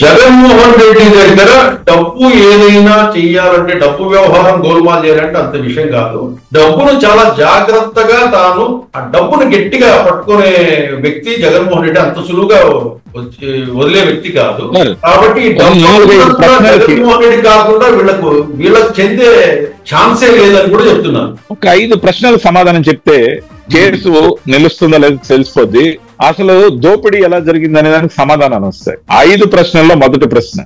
జగన్మోహన్ రెడ్డి దగ్గర డబ్బు ఏదైనా చెయ్యాలంటే, డబ్బు వ్యవహారం గోల్మాల్ చేయాలంటే అంత విషయం కాదు. డబ్బును చాలా జాగ్రత్తగా తాను ఆ డబ్బును గట్టిగా పట్టుకునే వ్యక్తి జగన్మోహన్ రెడ్డి. అంత సులువుగా వదిలే వ్యక్తి కాదు. కాబట్టి జగన్మోహన్ రెడ్డి కాకుండా వీళ్ళకు చెందే ఛాన్సే లేదని కూడా చెప్తున్నాను. ఒక 5 ప్రశ్నలకు సమాధానం చెప్తే కేసు నిలుస్తుందా లేదా తెలిసిపోద్ది. అసలు దోపిడీ ఎలా జరిగింది అనే దానికి సమాధానాలు వస్తాయి. 5 ప్రశ్నల్లో మొదటి ప్రశ్న,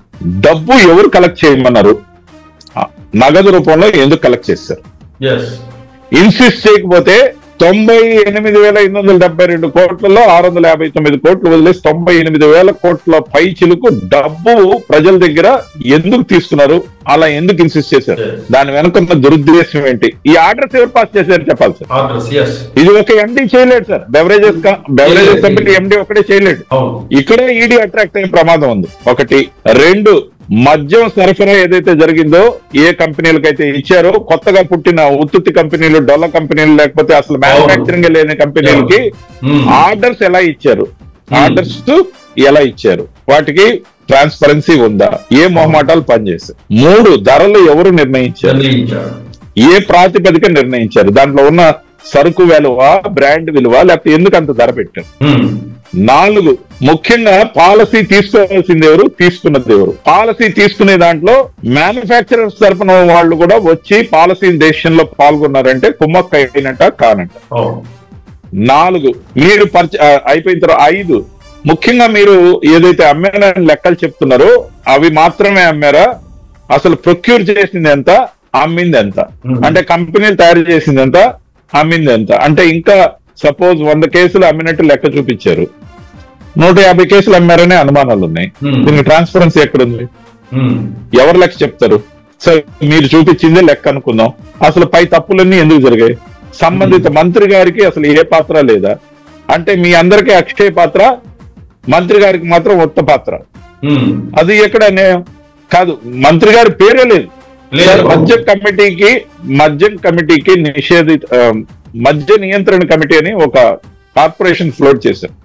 డబ్బు ఎవరు కలెక్ట్ చేయమన్నారు? నగదు రూపంలో ఎందుకు కలెక్ట్ చేశారు? ఇన్సిస్ట్ చేయకపోతే 98,872 కోట్లలో 659 కోట్లు వదిలేసి 98,000 కోట్ల పై చిలుకు డబ్బు ప్రజల దగ్గర ఎందుకు తీసుకున్నారు? అలా ఎందుకు ఇన్సిస్ట్ చేశారు? దాని వెనుకున్న దురుద్దేశం ఏంటి? ఈ ఆర్డర్స్ ఎవరు పాస్ చేశారు చెప్పాలి సార్. ఇది ఒక ఎండీ చేయలేడు సార్. బెవరేజెస్ కంపెనీ ఎండీ ఒకటే చేయలేడు. ఇక్కడే ఈడీ అట్రాక్ట్ అయ్యే ప్రమాదం ఉంది. 1. 2, మద్యం సరఫరా ఏదైతే జరిగిందో, ఏ కంపెనీలకైతే ఇచ్చారో, కొత్తగా పుట్టిన ఉత్తుత్తి కంపెనీలు, డొల్ల కంపెనీలు, లేకపోతే అసలు మ్యానుఫ్యాక్చరింగ్ లేని కంపెనీలకి ఆర్డర్స్ ఎలా ఇచ్చారు? ఆర్డర్స్ ఎలా ఇచ్చారు? వాటికి ట్రాన్స్పరెన్సీ ఉందా? ఏ మొహమాటాలు పనిచేశారు? 3, ధరలు ఎవరు నిర్ణయించారు? ఏ ప్రాతిపదిక నిర్ణయించారు? దాంట్లో ఉన్న సరుకు విలువ, బ్రాండ్ విలువ, లేకపోతే ఎందుకు అంత ధర పెట్టారు? 4, ముఖ్యంగా పాలసీ తీసుకోవాల్సింది ఎవరు, తీసుకున్నది ఎవరు? పాలసీ తీసుకునే దాంట్లో మ్యానుఫ్యాక్చరర్స్ తరపున వాళ్ళు కూడా వచ్చి పాలసీ డెసిషన్ లో పాల్గొన్నారంటే కుమ్మక్క అయినట్ట కానంట. 4, మీరు అయిపోయిన తర్వాత 5, ముఖ్యంగా మీరు ఏదైతే అమ్మారని లెక్కలు చెప్తున్నారో అవి మాత్రమే అమ్మారా? అసలు ప్రొక్యూర్ చేసింది ఎంత, అమ్మింది ఎంత? అంటే కంపెనీలు తయారు చేసింది ఎంత, అమ్మింది ఎంత? అంటే ఇంకా సపోజ్ 100 కేసులు అమ్మినట్టు లెక్క చూపించారు, 150 కేసులు అమ్మారనే అనుమానాలు ఉన్నాయి. దీనికి ట్రాన్స్పరెన్సీ ఎక్కడుంది? ఎవరు లెక్క చెప్తారు? సరే, మీరు చూపించిందే లెక్క అనుకుందాం. అసలు పై తప్పులన్నీ ఎందుకు జరిగాయి? సంబంధిత మంత్రి గారికి అసలు ఏ పాత్ర లేదా? అంటే మీ అందరికీ అక్షయ పాత్ర, మంత్రి గారికి మాత్రం ఉత్త పాత్ర. అది ఎక్కడ కాదు, మంత్రి గారి పేరే లేదు. మద్యం కమిటీకి మద్య నియంత్రణ కమిటీ అని ఒక కార్పొరేషన్ ఫ్లోట్ చేశారు.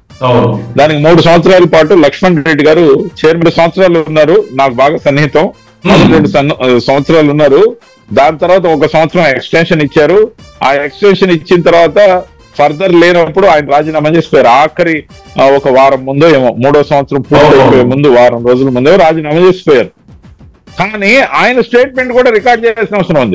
దానికి 3 సంవత్సరాల పాటు లక్ష్మణ్ రెడ్డి గారు చైర్మన్ సంవత్సరాలు ఉన్నారు. నాకు బాగా సన్నిహితం. 2 సంవత్సరాలు ఉన్నారు. దాని తర్వాత 1 సంవత్సరం ఎక్స్టెన్షన్ ఇచ్చారు. ఆ ఎక్స్టెన్షన్ ఇచ్చిన తర్వాత ఫర్దర్ లేనప్పుడు ఆయన రాజీనామా చేసిపోయారు. ఆఖరి 1 వారం ముందో ఏమో, 3వ సంవత్సరం పూర్తి ముందు వారం రోజుల ముందో రాజీనామా చేసిపోయారు. కానీ ఆయన స్టేట్మెంట్ కూడా రికార్డ్ చేయాల్సిన అవసరం ఉంది.